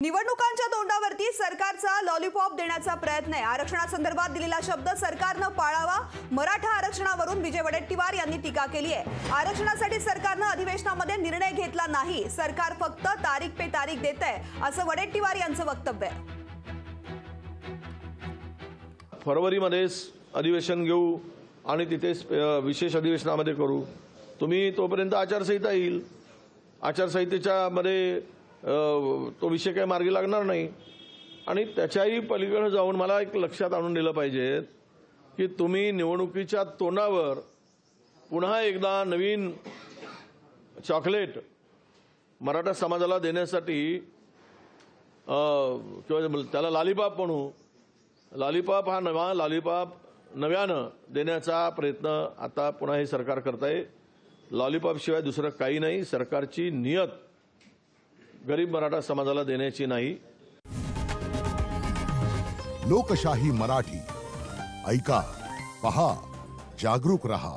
निवडणुकांच्या तोंडावरती सरकारचा लॉलीपॉप देण्याचा प्रयत्न आहे। आरक्षणासंदर्भात दिलेला शब्द सरकारने पाळावा। मराठा आरक्षणावरून विजय वडेट्टीवार यांनी टीका केली आहे। आरक्षणासाठी सरकारने अधिवेशनामध्ये निर्णय घेतला नाही, सरकार फक्त तारीख पे तारीख देत आहे, असं वडेट्टीवार यांचं वक्तव्य आहे। फरवरीमध्ये अधिवेशन घेऊ आणि तिथे विशेष अधिवेशनामध्ये करू। तुम्ही तोपर्यंत आचारसंहिता येईल, आचारसंहितेच्या मध्ये तो विषय काही मार्गी लागणार नाही। आणि त्याच्याही पलीकडे जाऊन मला एक लक्षात आणून दिलं पाहिजे की तुम्ही निवडणुकीच्या तोंडावर पुन्हा एकदा नवीन चॉकलेट मराठा समाजाला देण्यासाठी किंवा त्याला लॉलीपॉप म्हणू, लॉलीपॉप हा नवा लॉलीपॉप नव्यानं देण्याचा प्रयत्न आता पुन्हा हे सरकार करत आहे। लॉलीपॉप शिवाय दुसरं काही नाही। सरकारची नियत गरीब मराठा समाजाला देण्याची नाही। लोकशाही मराठी ऐका, पहा, जागरूक रहा।